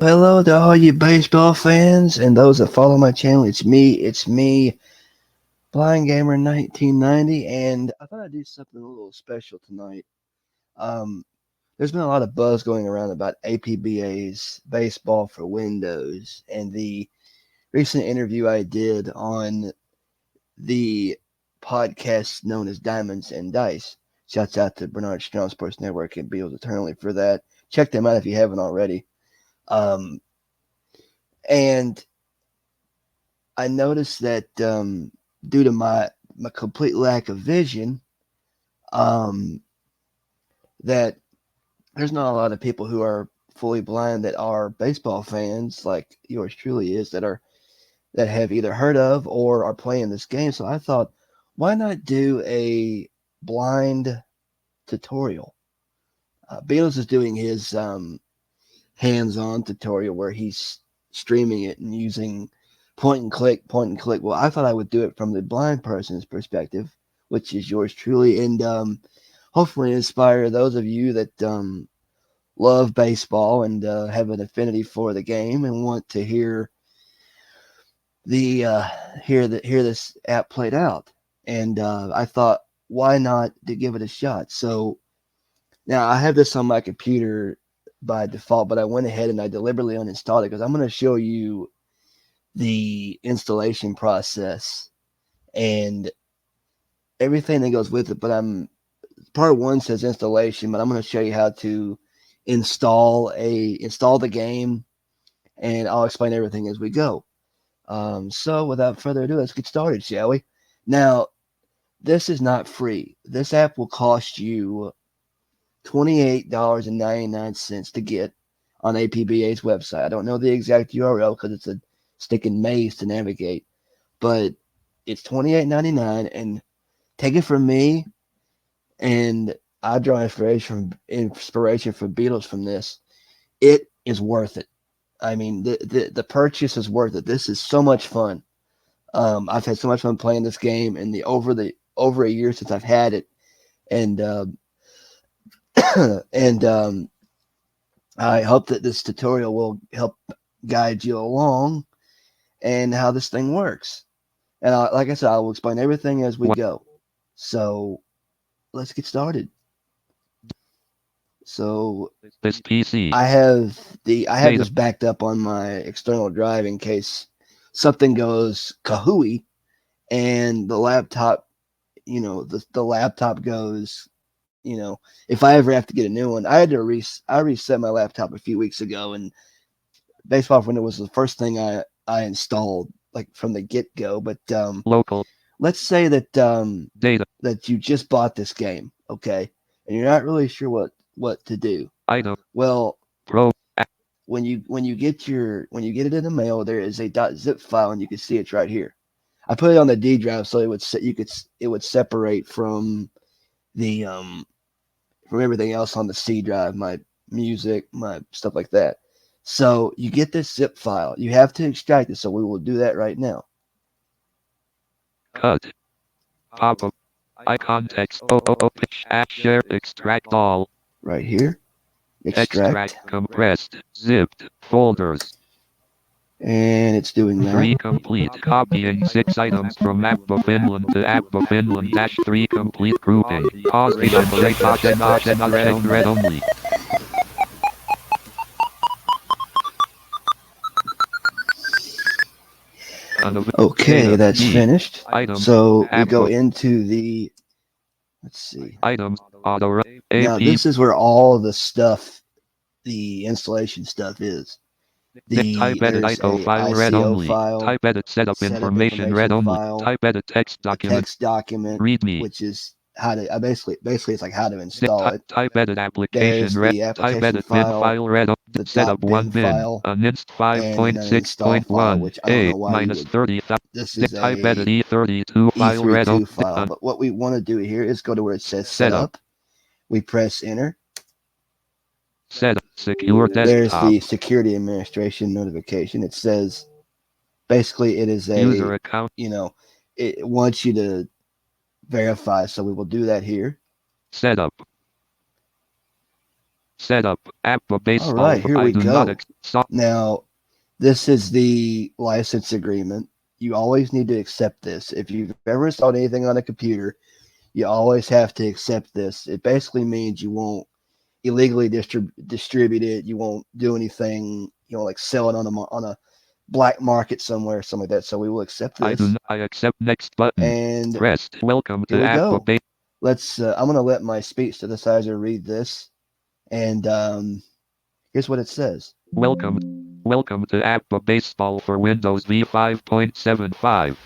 Hello to all you baseball fans and those that follow my channel. It's me, Blind Gamer 1990, and I thought I'd do something a little special tonight. Um, there's been a lot of buzz going around about APBA's Baseball for Windows and the recent interview I did on the podcast known as Diamonds and Dice. Shouts out to Bernard Strong Sports Network and Beals Eternally for that. Check them out if you haven't already. Um, and I noticed that due to my complete lack of vision, um, that there's not a lot of people who are fully blind that are baseball fans like yours truly is that have either heard of or are playing this game. So I thought, why not do a blind tutorial? Beatles is doing his hands-on tutorial where he's streaming it and using point and click, point and click. Well, I thought I would do it from the blind person's perspective, which is yours truly, and hopefully inspire those of you that love baseball and have an affinity for the game and want to the hear this app played out. And I thought, why not to give it a shot? So now I have this on my computer by default, but I went ahead and I deliberately uninstalled it because I'm going to show you the installation process and everything that goes with it. But part one says installation, but I'm going to show you how to install the game, and I'll explain everything as we go. So without further ado, let's get started, shall we? Now, this is not free. This app will cost you $28.99 to get on APBA's website. I don't know the exact URL because it's a sticking maze to navigate, but it's $28.99, and take it from me, and I draw inspiration from Beatles from this. It is worth it. I mean, the purchase is worth it. This is so much fun. I've had so much fun playing this game, and over a year since I've had it, and and I hope that this tutorial will help guide you along and how this thing works. And like I said, I will explain everything as we go. So let's get started. So This PC. I have this backed up on my external drive in case something goes kahooey and the laptop, the laptop goes, if I ever have to get a new one. I reset my laptop a few weeks ago, and Baseball Window was the first thing I installed like from the get go. But Local let's say that data that you just bought this game, okay, and you're not really sure what to do. item Well, pro when you get it in the mail, there is a .zip file, and you can see it's right here. I put it on the D drive so it would separate the from everything else on the C drive, my music, my stuff like that. So you get this zip file. You have to extract it, so we will do that right now. cut pop up icon text pitch share extract all Right here, extract extract, compressed zipped folders and it's doing that. 3 complete copying 6 items from APBA Finland to APBA Finland -3 complete grouping pause check read only Okay, that's G finished. items So we go APBA into the, let's see. items auto Now AP this is where all the stuff, the installation stuff is. type edit There's ISO a file read ICO only. file, Type edit setup setup information read information only. file, Type edit text a document. text document, README. which is how to basically it's like how to Zip install it. type edit application There's read. the Type application edit bin file, file read. the Setup 1 .bin bin. file, Uninst and an uninstall file, 5.6.1 which I don't A know why you minus would. 30. This is Type edit a E32 file read. E32 file, but what we want to do here is go to where it says Setup. setup. We press enter. Setup secure There's desktop. the security administration notification. It says basically it is User account. It wants you to verify, so we will do that here. Setup. Setup. APBA All Baseball. right, here I we do not go. accept. Now, this is the license agreement. You always need to accept this. If you've ever installed anything on a computer, you always have to accept this. It basically means you won't illegally distribute it. You won't do anything, like sell it on a black market somewhere, something like that. So we will accept I do this. not. I accept next button. And Pressed. Welcome here to we APBA go. Baseball. I'm going to let my speech synthesizer read this. And here's what it says. Welcome. Welcome to APBA Baseball for Windows V5.75.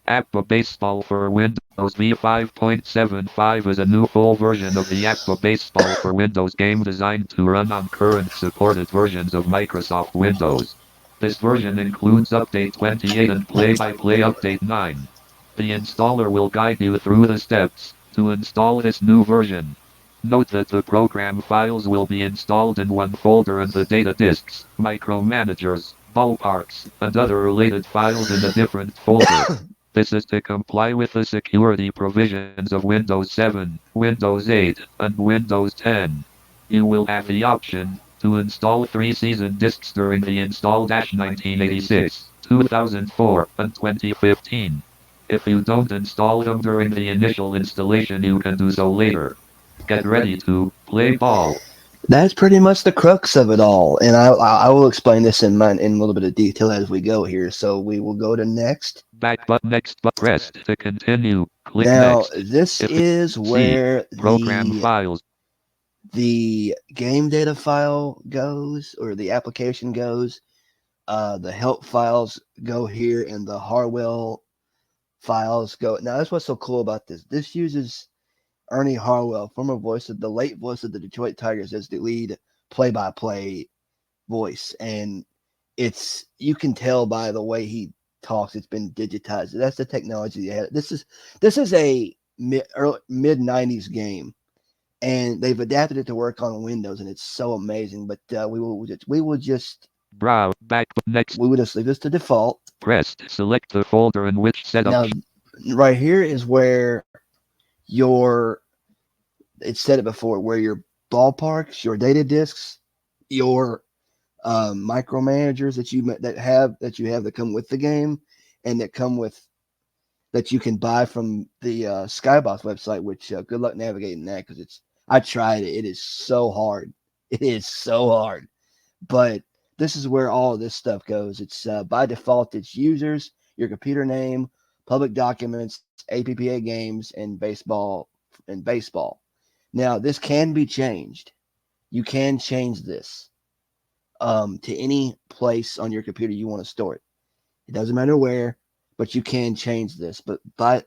APBA Baseball for Windows V5.75 is a new full version of the APBA Baseball for Windows game designed to run on current supported versions of Microsoft Windows. This version includes Update 28 and Play-by-Play Update 9. The installer will guide you through the steps to install this new version. Note that the program files will be installed in one folder and the data disks, micromanagers, ballparks, and other related files in a different folder. This is to comply with the security provisions of Windows 7, Windows 8, and Windows 10. You will have the option to install 3 season disks during the install-1986, 2004, and 2015. If you don't install them during the initial installation, you can do so later. Get ready to play ball. That's pretty much the crux of it all, and I will explain this in a little bit of detail as we go here. So we will go to next. Back button next but press to continue. Click Now next. this If it is see where program files. the game data file goes, or the application goes. The help files go here, and the Harwell files go. Now that's what's so cool about this. This uses Ernie Harwell, former voice of the late voice of the Detroit Tigers, as the lead play-by-play voice, and you can tell by the way he talks, it's been digitized. That's the technology they had. This is a mid '90s game, and they've adapted it to work on Windows, and it's so amazing. But Browse back next. we will just leave this to default. Press select the folder in which setup. Now, right here is where your it's said it before, where your ballparks, your data disks, your micromanagers that you have that come with the game, and that you can buy from the Skybox website. Which good luck navigating that, because I tried it. It is so hard. It is so hard. But this is where all of this stuff goes. It's by default. It's users, your computer name, public documents, APPA games, and baseball. Now this can be changed. You can change this to any place on your computer you want to store it. It doesn't matter where, but you can change this. But by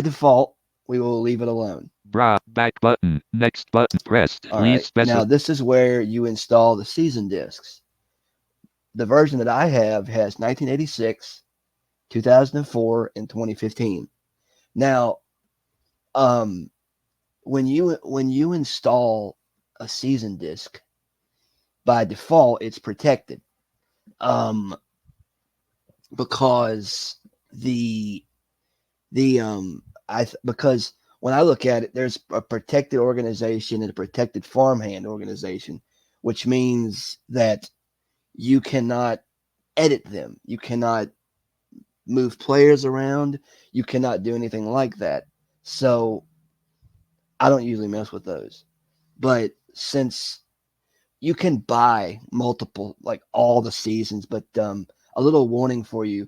default, we will leave it alone. Back button. Next button pressed. All Please right. specify. Now this is where you install the season discs. The version that I have has 1986, 2004, and 2015. Now, um, when you install a season disc, by default it's protected. Um, because because when I look at it, there's a protected organization and a protected farmhand organization, which means that you cannot edit them. You cannot move players around. You cannot do anything like that. So I don't usually mess with those. But since you can buy multiple, like all the seasons, but a little warning for you: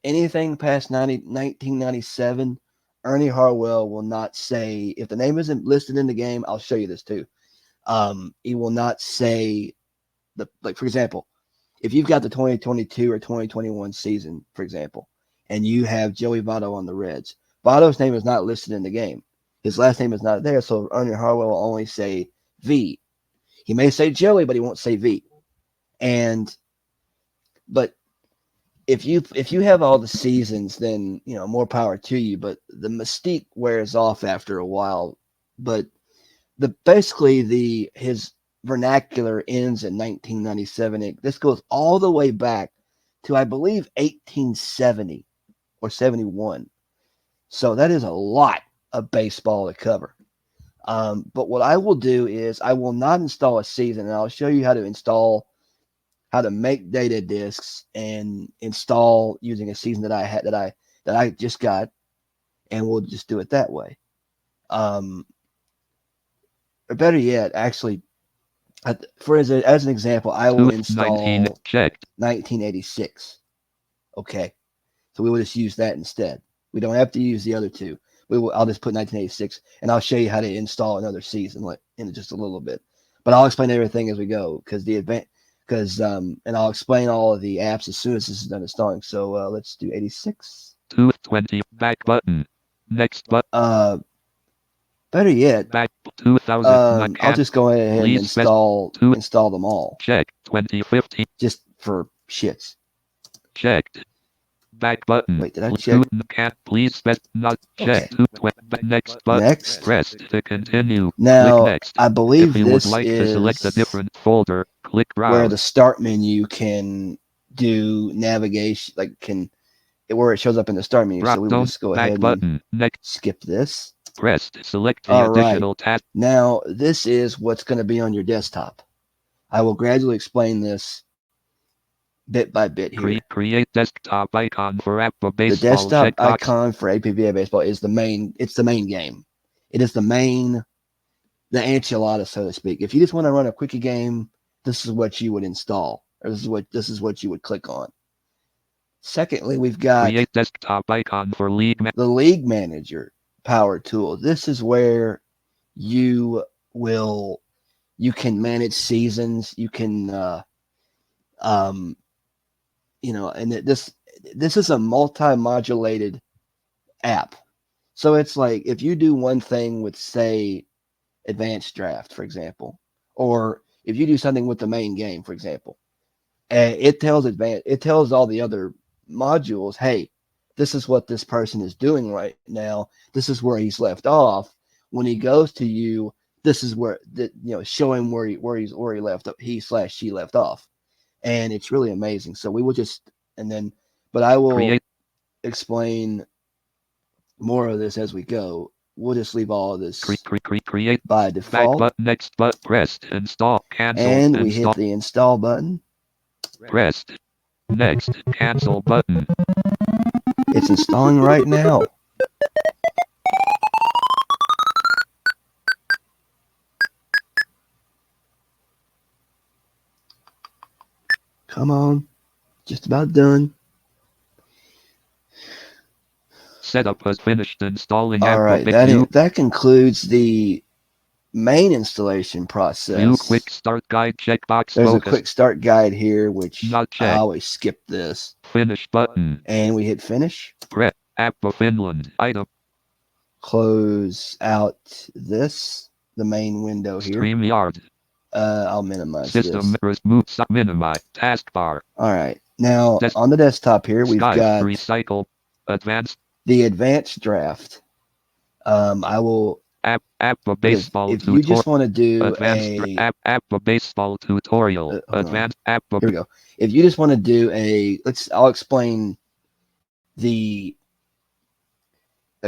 anything past 1997, Ernie Harwell will not say, if the name isn't listed in the game, I'll show you this too. He will not say like, for example, if you've got the 2022 or 2021 season, for example, and you have Joey Votto on the Reds, Votto's name is not listed in the game. His last name is not there, so Ernie Harwell will only say V. He may say Joey, but he won't say V. And but if you have all the seasons, then more power to you. But the mystique wears off after a while. But basically his vernacular ends in 1997. This goes all the way back to, I believe, 1870 or 71. So that is a lot of baseball to cover. But what I will do is I will not install a season, and I'll show you how to make data disks and install using a season that I had that I just got, and we'll just do it that way. Um, or better yet, actually, as an example, I will 19 install checked. 1986. Okay, so we will just use that instead. We don't have to use the other two. I'll just put 1986, and I'll show you how to install another season in just a little bit. But I'll explain everything as we go and I'll explain all of the apps as soon as this is done installing. So let's do 86. 220 back button. Next button. Better yet, Back 2000. I'll just go ahead and Please install them all check 2015 just for shits. checked. Back button. Wait, did I check? Can't please not check. Okay. Next button. Next. Press to continue. Now, Click next. I believe If you would this like to select a is different folder, click where the browse. start menu can do navigation, where it shows up in the start menu. So we will just go Back ahead button. and Next. skip this. Press to select the All right. additional task. Now, this is what's going to be on your desktop. I will gradually explain this bit by bit here. Create desktop icon for APBA Baseball. The desktop checkbox. icon for APBA Baseball is the main game. It is the enchilada, so to speak. If you just want to run a quickie game, this is what you would install, or this is what you would click on. Secondly, we've got create desktop icon for the League Manager power tool. This is where you can manage seasons. You can and this is a multi-modulated app. So it's like if you do one thing with, say, advanced draft, for example, or if you do something with the main game, for example, it tells all the other modules, hey, this is what this person is doing right now. This is where he's left off. When he goes to you, this is where show him where he left up, she left off, and it's really amazing. So we will but I will explain more of this as we go. We'll just leave all of this create by default. Next button. Press install. Cancel. And we hit the install button. Press next. Cancel button. It's installing right now. Come on. Just about done. Setup has finished installing. All right, that concludes the main installation process. View quick start guide checkbox. There's a quick start guide here, which I always skip this. Finish button. And we hit finish. Press APBA Finland item. Close out the main window here. StreamYard. I'll minimize System this. Minimize taskbar. All right, now on the desktop here we've got recycle advanced. The advanced draft. I will. APBA Baseball if you just want to do APBA Baseball tutorial. Advanced APBA. Here we go. If you just want to do I'll explain a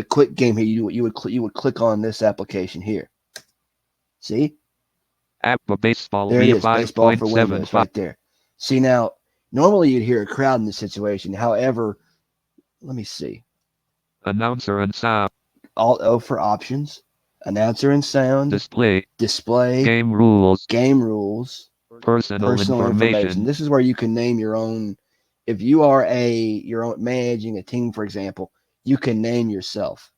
quick game here. You would click on this application here. See? APBA Baseball. There it is. Baseball for Windows, right there. See, now normally you'd hear a crowd in this situation. However, let me see. Announcer and sound. Alt O for options. Announcer and sound. Display. Game rules. Personal information. This is where you can name your own. If you are managing a team, for example, you can name yourself.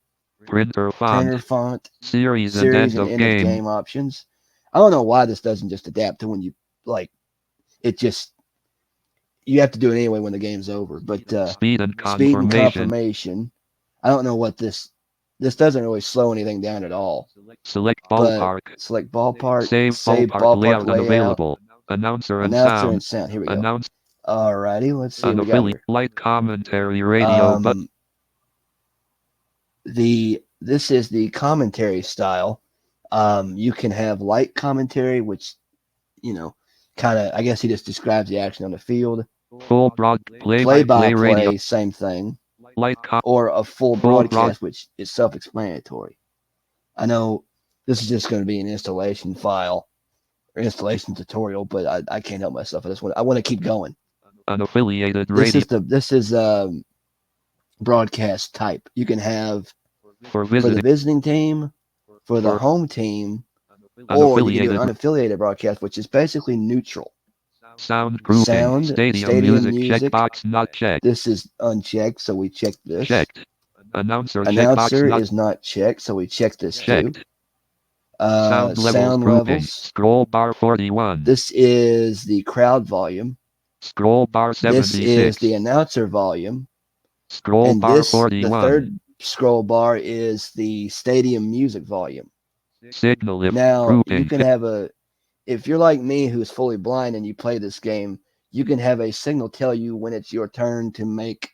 Printer font. Series and end of game options. I don't know why this doesn't just adapt to when you you have to do it anyway when the game's over. But speed and confirmation. I don't know what this doesn't really slow anything down at all. Select ballpark. Select ballpark. Save ballpark layout unavailable. Announcer and sound. Here we go. Alrighty, let's see what we got here. Light commentary radio. This is the commentary style. You can have light commentary, which kind of, I guess he just describes the action on the field. Full play-by-play radio. Same thing. Light or a full broadcast, which is self-explanatory. I know This is just going to be an installation file or installation tutorial, but I can't help myself. I want to keep going. Unaffiliated This radio. this is broadcast type. You can have For for the visiting. visiting team, for the For home team, or you can do an unaffiliated. unaffiliated broadcast, which is basically neutral. Sound grouping. Sound, Stadium stadium music. music. Checkbox not checked. This is unchecked, so we check this. Checked. Announcer checkbox Announcer not is not checked, so we check this too. checked. Sound levels Sound grouping. levels. Scroll bar 41. This is the crowd volume. Scroll bar This is the 76. announcer volume. Scroll And bar this, the 41. third scroll bar, is the stadium music volume. Signal if Now, you grouping. can have if you're like me who's fully blind and you play this game, you can have a signal tell you when it's your turn to make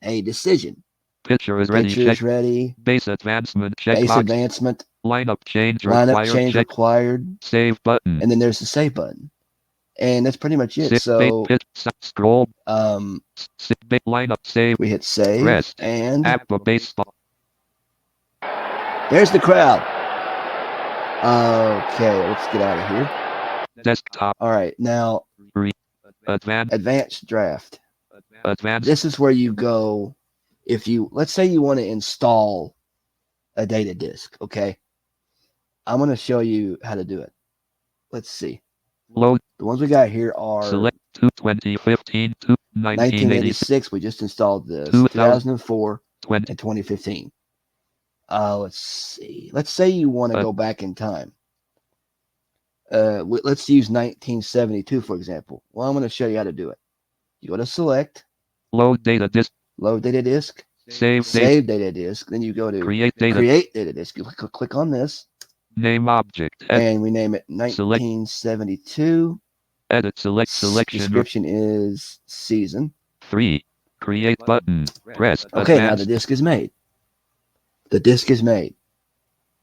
a decision. Pitcher is ready. Pitcher Check. is ready. Base advancement. Base Checkbox. advancement. Lineup change Lineup required. change Check. required. Save button. And then there's the save button. And that's pretty much it. Sit base So pitch. Scroll. Sit base lineup save. we hit save. Rest. And APBA Baseball. there's the crowd. Okay, let's get out of here. Desktop. All right, now advanced draft. Advanced. This is where you go if you, let's say you want to install a data disk, okay? I'm going to show you how to do it. Let's see. Load. The ones we got here are Select 2015 to 1986. We just installed this. 2004 and 2015. Let's see. Let's say you want to go back in time. Let's use 1972, for example. Well, I'm going to show you how to do it. You go to select. Load data disk. Load data disk. Save data disk. Then you go to create data disk. You click on this. Name object. And we name it 1972. Edit select selection. Description is season. 3. Create button. Press. Okay, advanced. now the disk is made. The disk is made.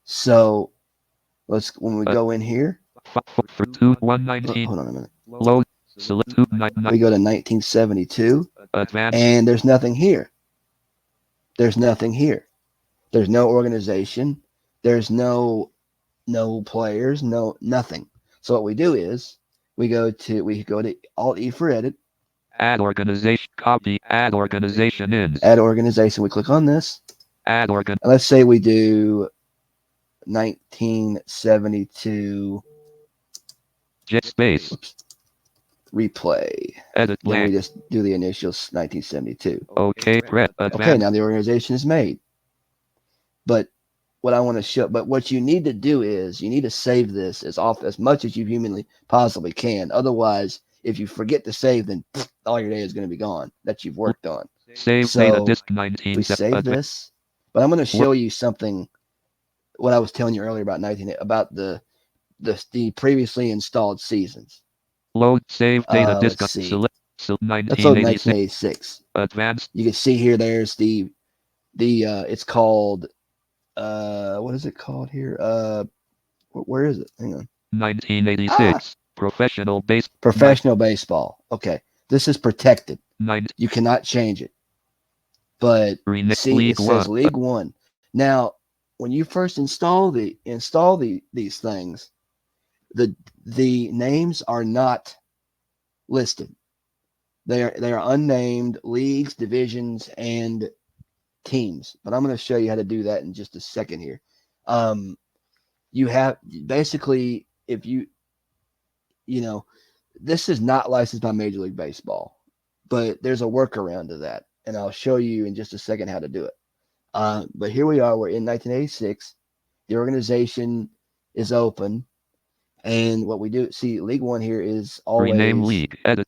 So when we go in here. For 119. Hold on a minute. Load. Select 299. We go to 1972. Advanced. And there's nothing here. There's nothing here. There's no organization. There's no players, nothing. So what we do is we go to Alt E for edit. Add organization. Copy. Add organization in. Add organization. We click on this. Add organ. Let's say we do 1972. Jet space. Oops. Replay. Edit Then blank. we just do the initials 1972. Okay. Press. Okay, now the organization is made. But what you need to do is you need to save this as much as you humanly possibly can. Otherwise, if you forget to save, then all your data is going to be gone that you've worked on. Save So data disk 19. we save this, but I'm going to show you something. What I was telling you earlier about the previously installed seasons. Load save data disk. Let's see. Select Let's load 1986. Advanced. You can see here. There's the it's called. What is it called here? Where is it? Hang on. 1986. Professional baseball. Okay. This is protected. You cannot change it. But see, it says League One. Now, when you first install these things, the names are not listed. They are unnamed leagues, divisions, and teams. But I'm going to show you how to do that in just a second here. You have basically, if this is not licensed by Major League Baseball, but there's a workaround to that, and I'll show you in just a second how to do it. But here we are. We're in 1986. The organization is open, and what we do, see, League One here is always rename league. Edit.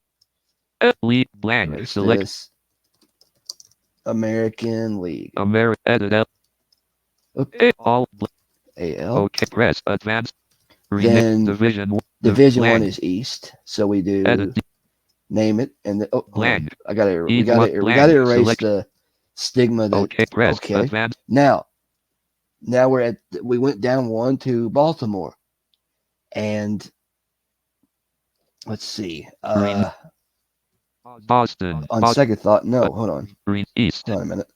League blank. Select this American League. Edit L. All AL. Okay. Press advanced. Then Division Division blank. 1 is East, so we do Edit. name it, and Blank. we gotta Blank. erase Select. the stigma. That, Okay. Press okay. advanced. Now we went down one to Baltimore, and let's see. Boston. On second thought, no, hold on. East. Hold on a minute.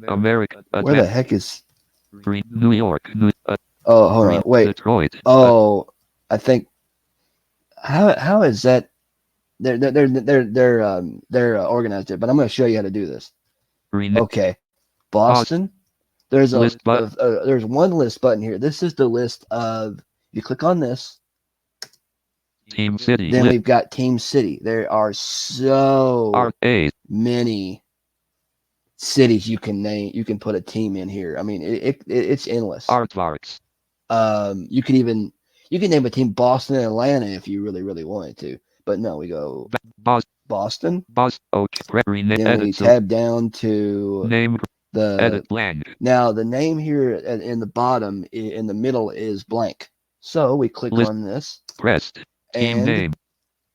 America. Where the heck is? New York. Oh, hold on. Wait. Detroit. Oh, I think how is that? They're organized it, but I'm going to show you how to do this. Okay, Pause. Boston. There's List button. there's one list button here. This is the list of. You click on this, Team City. then we've got Team City. There are so A. many cities you can name. You can put a team in here. I mean, it's endless. Aardvarks. You can name a team Boston and Atlanta if you really wanted to. But no, we go Boston. Okay. Then we tab down to name. the Edit blank. now the name here in the bottom in the middle is blank. So we click List. on this. Pressed. Team And name.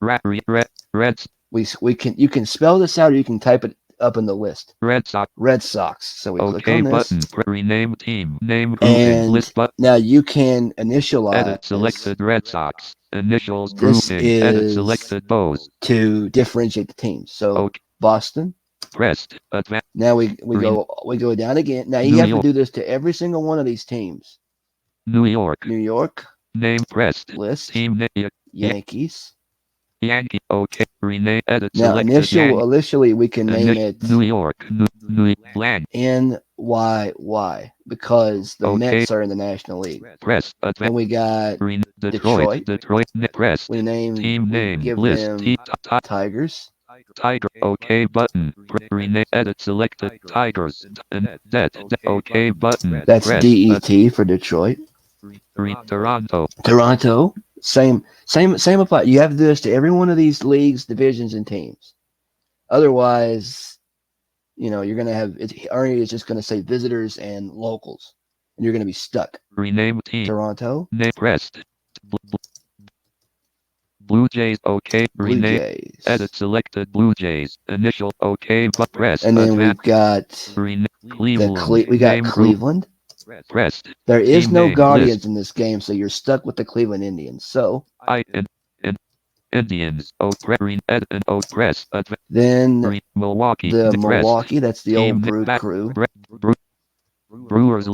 Reds. we can you can spell this out or you can type it up in the list. Red Sox. Red Sox. So we click Okay on this. button. Rename team. Name grouping. And List button. now you can initialize. Edit selected Red Sox. Initials This grouping. Edit is selected Bows. to differentiate the teams. So Okay. Boston. Pressed. Advanced. Now we go down again. Now you have to do this to every single one of these teams. New York. New York. Name pressed. List. Team name. Yankees. Yankee. Okay. Rename. Edit Now selected. initially we can name it New York. New blank. NYY because the Mets are in the National League. Press. Then we got Detroit. Press. We named Team name. give List. them Tigers. Tiger. Okay button. Rename. Edit selected. Tigers. And that. Okay button. That's Press. DET for Detroit. Toronto. Toronto. Same apply. You have to do this to every one of these leagues, divisions, and teams. Otherwise, you're gonna have Ernie is just gonna say visitors and locals, and you're gonna be stuck. Rename team. Toronto. Name pressed. Blue Jays. Okay. Blue Rename. Jays. Edit selected Blue Jays. Initial. Okay. But press. And then we've got Cleveland. we got Cleveland. Pressed. There is Team no name, Guardians list. in this game, so you're stuck with the Cleveland Indians. So Indians. Edit and press. Then Milwaukee. the Pressed. Milwaukee, that's the Team old Brood crew. Brewers.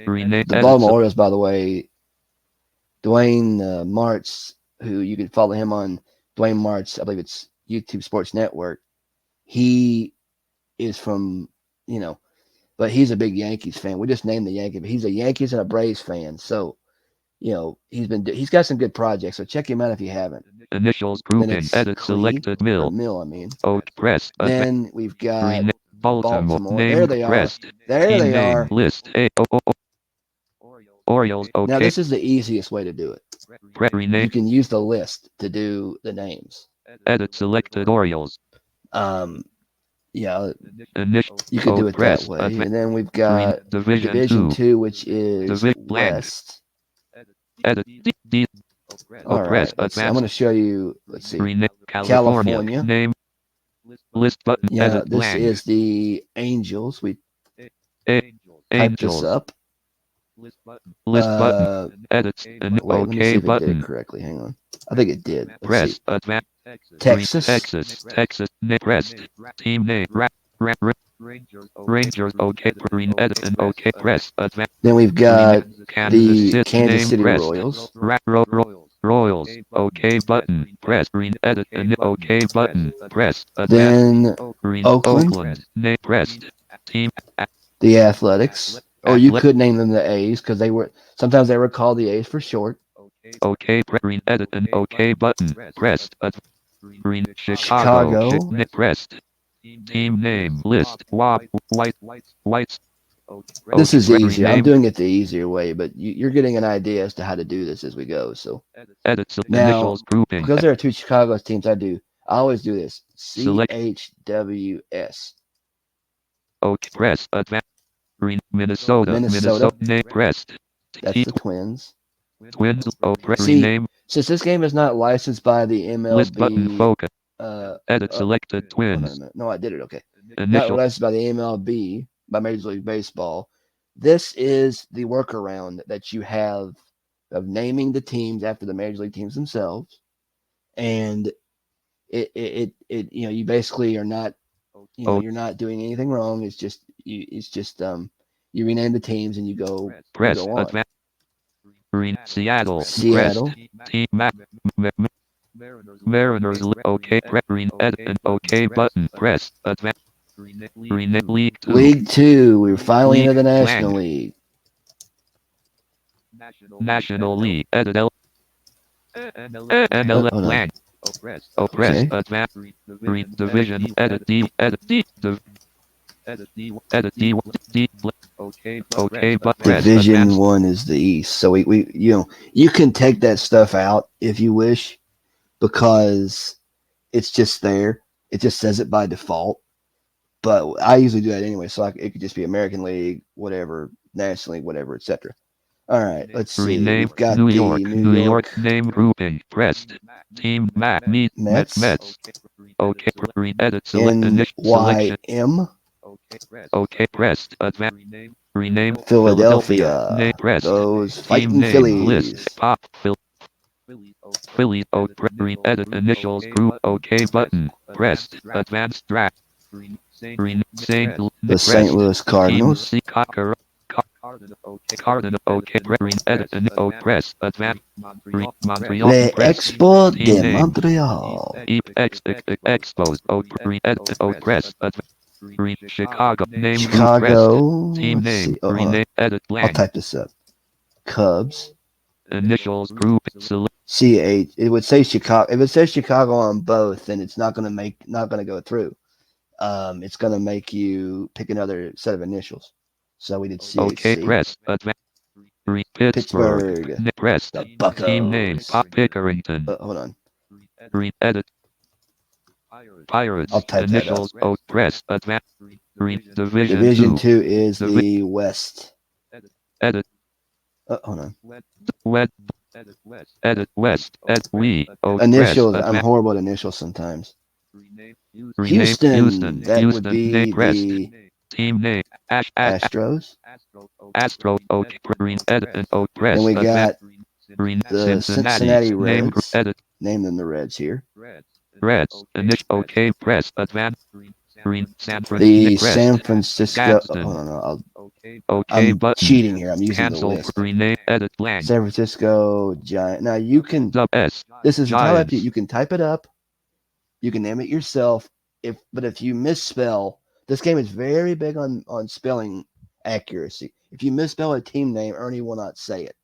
Rename. The Baltimore Orioles, by the way, Dwayne Martz, who you can follow him on Dwayne Martz, I believe it's YouTube Sports Network. He is from, but he's a big Yankees fan. We just named the Yankees, but he's a Yankees and a Braves fan. So, he's got some good projects. So check him out if you haven't. Initials grouping. Edit selected Mill. Press. Then we've got Baltimore. Name There they are. pressed. There Team they name. are. List. Orioles. Okay. Now this is the easiest way to do it. Rename. You can use the list to do the names. Edit selected Orioles. Yeah, Initial. you could do it that way. And then we've got Division 2, which is West. Edit. All right, I'm going to show you, let's see, California. Name. List button. Yeah, Edit this blank. is the Angels. We typed this up. List button. Edit. Wait, let me see Okay if it button. did it correctly. Hang on. I think it did. Let's Press. see. Advance. Texas. Pressed. Team name. Rangers. Okay. Edit and okay. Press. Advance. Then we've got the Kansas name City pressed. Royals. Royals. Okay button. Press. Edit and okay button. Press. Then Oakland. Name pressed. Team. The Athletics. Or you could name them the A's because sometimes they were called the A's for short. Okay. Edit and okay button. Pressed. Chicago. Pressed. Team name list. Whites. This is easier. I'm doing it the easier way, but you're getting an idea as to how to do this as we go. So Edit now, initials grouping. because there are two Chicago teams, I always do this. CHWS. Okay. Press. Advance. Minnesota. Name pressed. That's the Twins. Twins. See, Rename. since this game is not licensed by the MLB. List button. Focus. Edit selected Hold on a Twins. minute. No, I did it. Okay. Not Initial. licensed by the MLB, by Major League Baseball. This is the workaround that you have of naming the teams after the Major League teams themselves, and you basically are not, you're not doing anything wrong. It's just you rename the teams and you go Press. on. Advance. Seattle. Pressed. Seattle. Team map. Mariners. OK. Green. Edit and OK button. Pressed. Advance. League 2. League Two. We're finally into League. the National Blank. League. National League. Edit L. NL Hold on. blank. Oppressed. Okay. Advance. Division. Edit D. Edit D. Edit D. D. OK. But press. Division Advance. One is the East. So we you can take that stuff out if you wish because it's just there. It just says it by default. But I usually do that anyway. So it could just be American League, whatever, National League, whatever, etc. All right, let's see. Rename. We've got New the York. New New York York. Name grouping. Pressed. Team map. Meet. Mets, Mets. OK. Edit. Select. Initial selection. NYM, OK. Pressed. Advance. Rename. Philadelphia. Name. Pressed. Those Team fighting name. List. Phillies. Pop. Phillies. Edit. Initials. Group. OK button. Pressed. Advanced draft. St. The St. Pressed. Louis Team Cardinals. C. Cardinal. OK. Edit. And press. Advance. Montreal. Les Press. Expos Team de name. Montreal. Expos. Press. Chicago. Name group. Pressed. Chicago. Team Let's name. see. Oh, hold on. Rename. Edit I'll blank. type this up. Cubs. Initials. Group. Select. CH. It would say Chicago. If it says Chicago on both, then it's not gonna go through. It's gonna make you pick another set of initials. So we did OK. CHC. Press. Advance. Pittsburgh. Pittsburgh. Pressed. The Team name. Buccos. Pop Pickerington. Hold on. Edit. Pirates. I'll type that up. Initials. Press. Advance. Division Division 2. Two is the West. Edit. Hold on. West. Edit. West. We. Initials. Press. I'm horrible at initials sometimes. Rename. Houston. That would be Name pressed. the Team name. Astros. Astro. OK. Edit and press. Then we Advance. got the Cincinnati Name. Reds. Edit. Name them the Reds here. Reds. Initial. OK. Press. Advance. San Francisco. The San Francisco. Gadsden. Hold on. OK. I'm Button. cheating here. I'm using Cancel. the list. Rename. Edit blank. San Francisco Giant. Now you can. Sub S. This is entirely up to you. Giants. You can type it up. You can name it yourself. But if you misspell, this game is very big on spelling accuracy. If you misspell a team name, Ernie will not say it.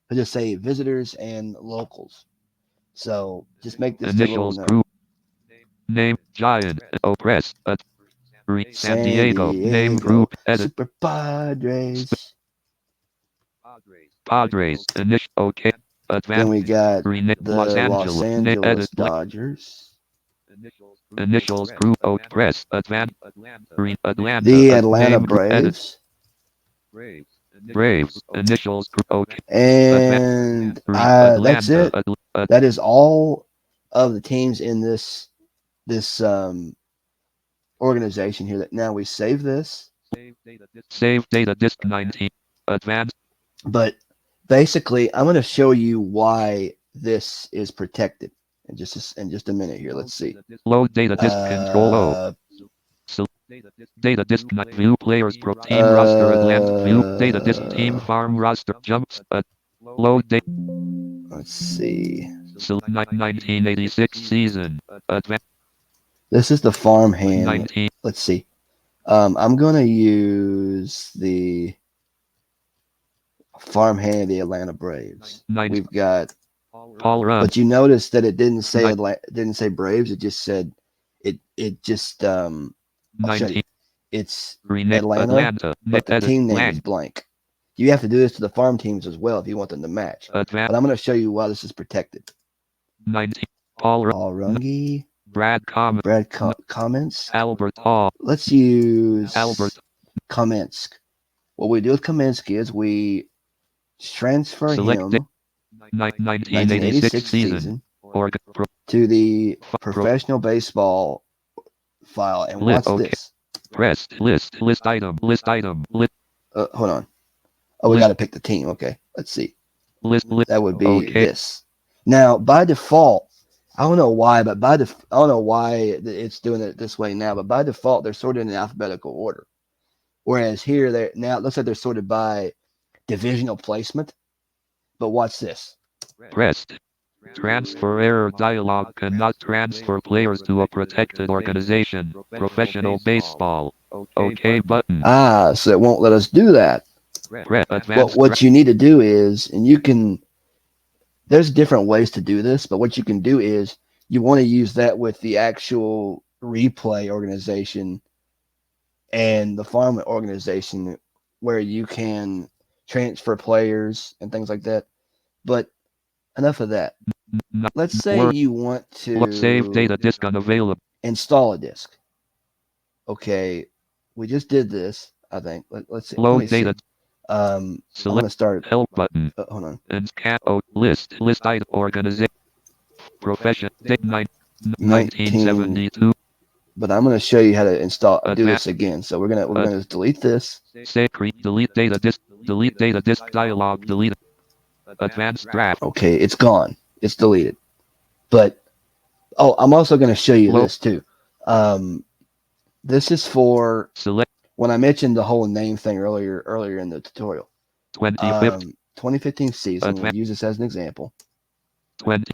He'll just say visitors and locals. So just make this a little Initials. note. Group. Name. Giant. Press. San Diego. Name group. Edit. Super Padres. Padres. Initial. OK. Advance. Then we got Rename. the Los Los Angeles. Angeles Dodgers. Initials. Group. OK. Press. Advance. Atlanta. The Atlanta Name group. Edit. Braves. Braves. Initials. Group. OK. And that's it. That is all of the teams in this organization here. That now we save this. Save data disk 19. Advanced. But basically, I'm going to show you why this is protected in just a minute here. Let's see. Load data disk control O. Data disk not view players pro team roster Atlanta view data disk team farm roster jumps load data. Let's see. 1986 season. Advanced. This is the farm hand. 19. Let's see. I'm going to use the farm hand of the Atlanta Braves. 19. We've got Paul Run. But you notice that it didn't say didn't say Braves. It just said it just I'll show you. 19. It's Atlanta, but the team name is blank. You have to do this to the farm teams as well if you want them to match. But I'm going to show you why this is protected. 19. Paul Runge. Brad Comments. Albert Hall. Let's use Albert Kamensk. What we do with Kamensk is we transfer him 1986 season to the professional baseball file. And what's this? Press list item. Hold on. Oh, we got to pick the team. Okay, let's see. That would be this. Now, by default, I don't know why, but I don't know why it's doing it this way now. But by default, they're sorted in alphabetical order. Whereas here, now it looks like they're sorted by divisional placement. But watch this. Pressed. Transfer error dialog cannot transfer players to a protected organization. Professional baseball. OK button. So it won't let us do that. Press advanced. What you need to do is, and you can, there's different ways to do this, but what you can do is you want to use that with the actual replay organization and the farm organization where you can transfer players and things like that. But enough of that. Let's say you want Save data to disk unavailable. install a disk. Okay, we just did this, I think. Let's see. Let Load me see. data. I'm going to start. Help button. Hold on. And list item organization. Profession. Date 19. 1972. But I'm going to show you how to install do Advanced. this again. So we're gonna delete this. Save delete data disk. Delete data disk dialog. Delete. Advanced draft. Okay, it's gone. It's deleted. But I'm also going to show you this too. This is for Select. when I mentioned the whole name thing earlier in the tutorial. 2015 season. We'll use this as an example. 20.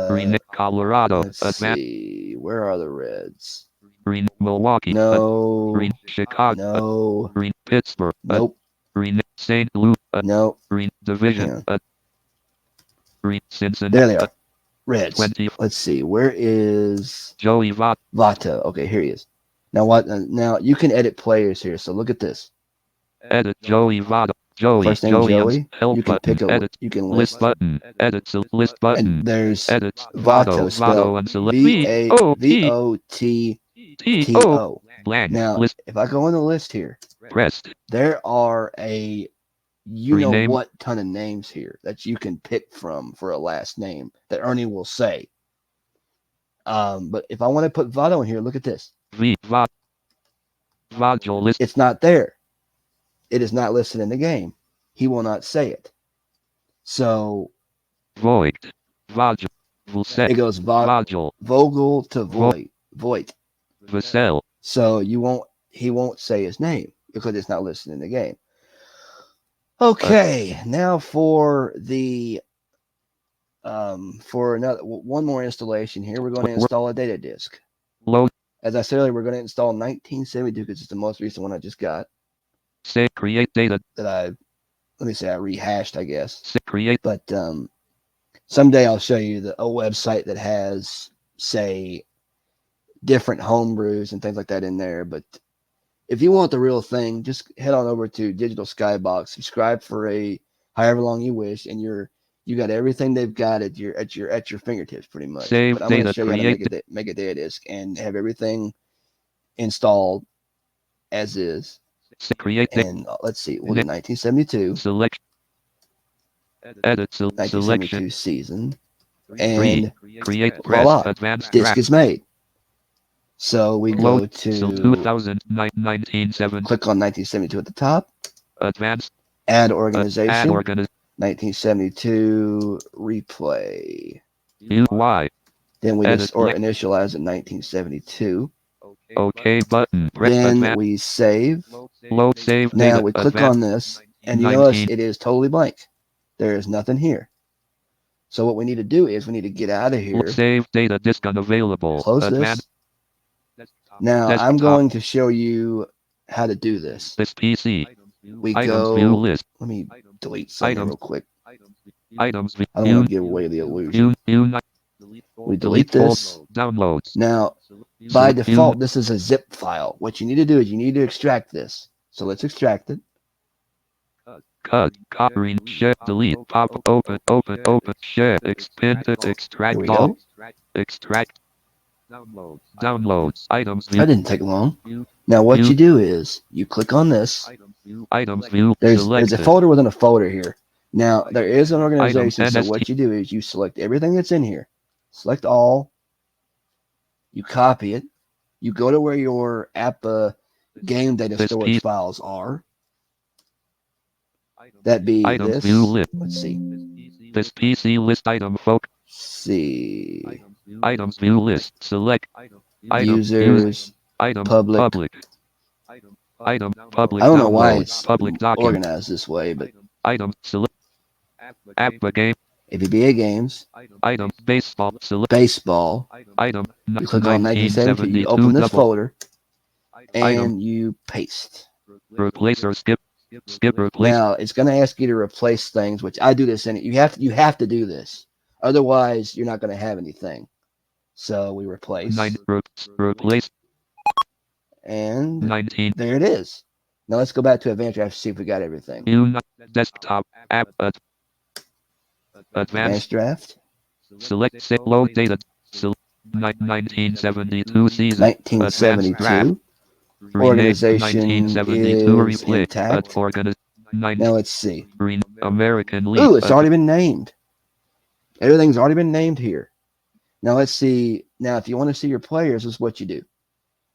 Green, Colorado. Let's see. Where are the Reds? Green, Milwaukee. No. Green, Chicago. No. Green, Pittsburgh. Nope. Green, St. Louis. Nope. Green, Division. Green, Cincinnati. There they are. Reds. 20. Let's see. Where is Joey Votto? Okay, here he is. Now what? Now you can edit players here. So look at this. Edit Joey Votto. Joey. First name Joey. Help you can button. pick a Edit. you can List button. Edit list button. And there's Edit Votto spelled and select VOTTO. Blank. Now, List. if I go on the list here, Pressed. there are a know what ton of names here that you can pick from for a last name that Ernie will say. But if I want to put Votto in here, look at this. Vodule list. It's not there. It is not listed in the game. He will not say it. So Void. Vodule. It goes Vodule. Vogel to Voigt. Vassell. So he won't say his name because it's not listed in the game. Okay, now for the for one more installation here, we're going to install a data disk. Load. As I said earlier, we're going to install 1972 because it's the most recent one I just got. Say create data. That I rehashed, I guess. Say create. But someday I'll show you a website that has, say, different homebrews and things like that in there. But if you want the real thing, just head on over to Digital Skybox, subscribe for however long you wish, and you got everything they've got at your fingertips pretty much. Save but I'm going to show you how to make a data disk and have everything installed as is. Create and let's see, we'll do 1972. Select. Edit 1972 season. And create voila, advanced disk is made. So we go to 1970. Click on 1972 at the top. Advanced. Add organization. 1972 replay. UI. Then we just initialize it 1972. OK button. Then we save. Load save. Now we click on this, and you notice it is totally blank. There is nothing here. So what we need to do is we need to get out of here. Save data disk unavailable. Close this. Now I'm going to show you how to do this. This PC. We go. List. Let me delete something real quick. Items. I don't want to give away the illusion. We delete this. Downloads. Now, by default, this is a zip file. What you need to do is you need to extract this. So let's extract it. Cut, copy, share, delete, pop, open, share, expand, extract, all, extract, downloads, items view. That didn't take long. Now what you do is you click on this. Items view. There's a folder within a folder here. Now there is an organization, so what you do is you select everything that's in here. Select all. You copy it. You go to where your APBA game data storage files are. That be items this. View list. Let's see. This PC list item folk. See. Items view list. Select. Users. Item public. Item public. I don't know why it's public organized this way, but item select. APBA game. APBA games, Item. Baseball. Select. baseball. Item. You click on 1972. You 1972 open this double. folder Item. and you paste. Replace or skip. Skip replace. Now it's going to ask you to replace things, which I do this, and you have to do this. Otherwise, you're not going to have anything. So we replace, Replace. and 19. there it is. Now let's go back to Advanced Draft to see if we got everything. Desktop. App. Advanced. Advanced Draft, Select. Say load data. Select. 1972 season. Advanced draft. 1972. Rename. Organization 1972 is replay. intact. Now let's see. American League. Ooh, it's already been named. Everything's already been named here. Now let's see. Now, if you want to see your players, this is what you do.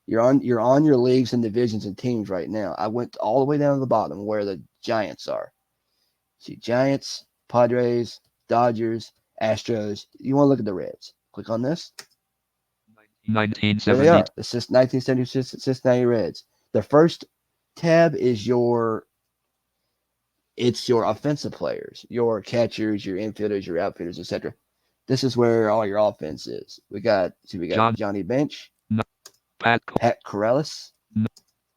You're on your leagues and divisions and teams right now. I went all the way down to the bottom where the Giants are. See Giants, Padres, Dodgers, Astros. You want to look at the Reds. Click on this. There 1970. they are. This is 1976 Cincinnati Reds. The first tab is your offensive players, your catchers, your infielders, your outfielders, etc. This is where all your offense is. We got Johnny Bench, Pat Corrales,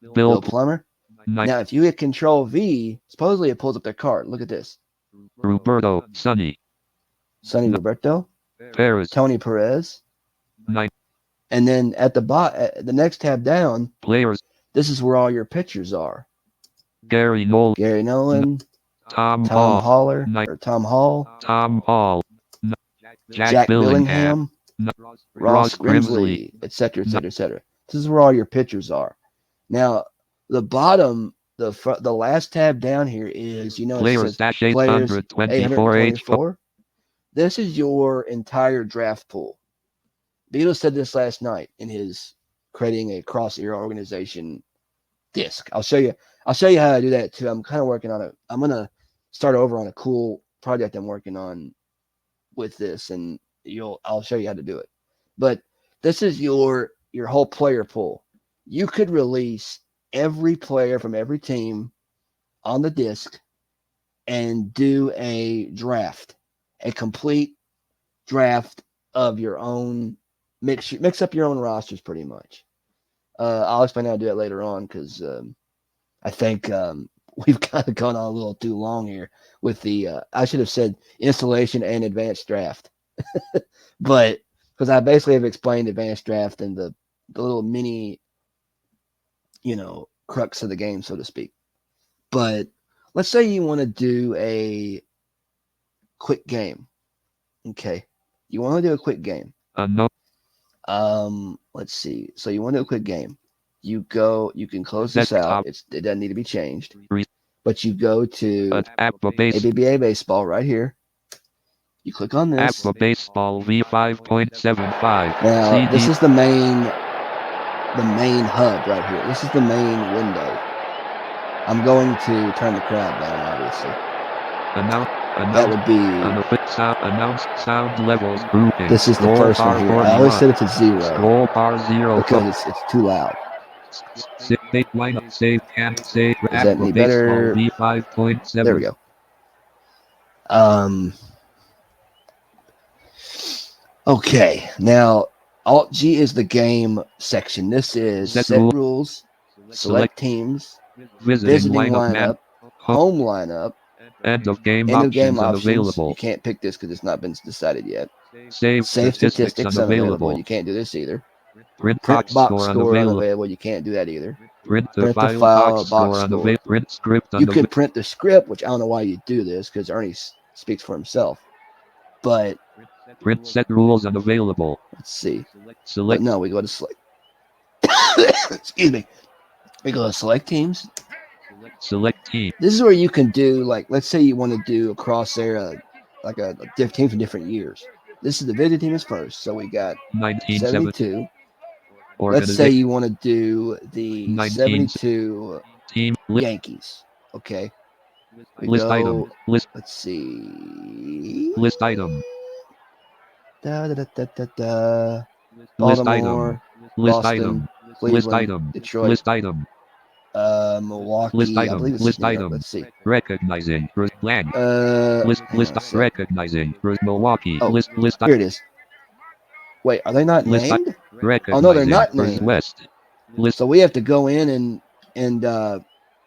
Bill Bill Plummer. Now, if you hit Control V, supposedly it pulls up their card. Look at this. Roberto Sonny Roberto, Perez. Tony Perez. 9 And then at the next tab down, players. this is where all your pitchers are. Gary Nolan. Gary Nolan, Tom Tom Hall. Tom Hall, Jack Billingham. Ross Grimsley, etc., etc., etc. This is where all your pitchers are. Now, the bottom, the last tab down here is, Players it says players 824. This is your entire draft pool. Beatles said this last night in his creating a cross-era organization disc. I'll show you how to do that too. I'm kind of working on it. I'm gonna start over on a cool project I'm working on with this, and I'll show you how to do it. But this is your whole player pool. You could release every player from every team on the disc and do a draft, a complete draft of your own. Mix up your own rosters pretty much. I'll explain how to do it later on because I think we've kind of gone on a little too long here with the I should have said installation and advanced draft. But because I basically have explained advanced draft and the little mini, crux of the game, so to speak. But let's say you want to do a quick game. Okay. You want to do a quick game. No. Let's see. So you want to do a quick game. You can close this out. It doesn't need to be changed. But you go to APBA Baseball right here. You click on this. APBA Baseball V5.75. Now, this is the main hub right here. This is the main window. I'm going to turn the crowd down, obviously. That would be announced sound levels grouping. This is the first one here. I always set it to 0. Scroll bar 0 because it's too loud. Save lineup, save can't save. Is that any better? V5.7. There we go. Okay, now Alt G is the game section. This is set rules, select teams, visiting lineup, home lineup, end of game options. Unavailable. You can't pick this because it's not been decided yet. Save statistics unavailable. You can't do this either. Print box score unavailable. You can't do that either. Print the file box score. Print script you can print the script, which I don't know why you do this because Ernie speaks for himself. But print set rules unavailable. Let's see. Select. No, we go to select. Excuse me. We go to select teams. Select team. This is where you can do, like, let's say you want to do a crosshair, like a team from different years. This is the visit team is first, so we got 1972. Let's say you want to do the 72 team Yankees. Okay. List item. Let's see. List item. Baltimore, list Boston, item. Cleveland, list item. Detroit. List item. Milwaukee. List I item. believe it's List New York. item. Let's see. Recognizing. Blank. Hang List on a sec. recognizing. Milwaukee. Oh, List here it is. Wait, are they not list named? Oh no, they're recognizing. not named. West. List So we have to go in and hang on.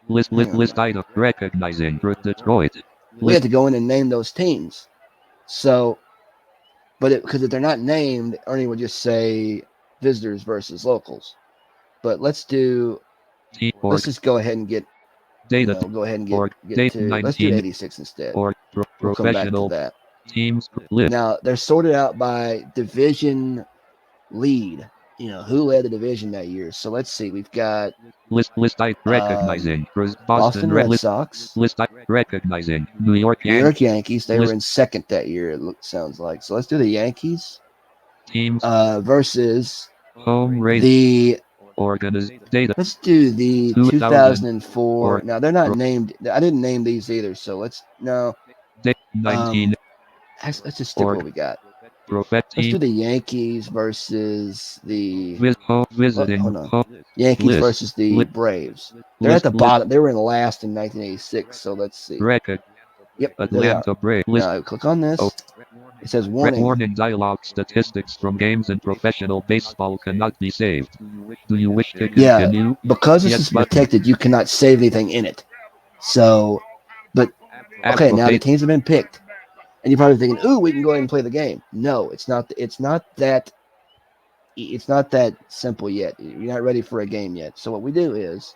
list item. Recognizing. Detroit. We have List to go in and name those teams. So, but because if they're not named, Ernie would just say visitors versus locals. But let's just go ahead and get data go ahead and or get date to let's do 19 86 instead. or We'll come back to professional that. teams list. Now they're sorted out by division lead. Who led the division that year. So let's see. We've got List I recognizing Boston Red Sox, list I recognizing New York New York Yankees. They were list in second that year. Sounds like. So let's do the Yankees teams versus home race the. data Let's do the 2000 2004. or Now they're not named. I didn't name these either. So let's no. date 19 Let's just stick with what we got. Prophet Let's do team the Yankees versus the. visiting Hold on. Yankees list versus the list Braves. They're at the list bottom. They were in last in 1986. So let's see. record Yep, there they are. Atlanta Braves list Now click on this. oh, It says warning. warning dialogue statistics from games in professional baseball cannot be saved. Do you wish to continue? Because this Yes is button. protected, you cannot save anything in it. So, but okay, now the teams have been picked, and you're probably thinking, "Ooh, we can go ahead and play the game." No, it's not. It's not that. It's not that simple yet. You're not ready for a game yet. So what we do is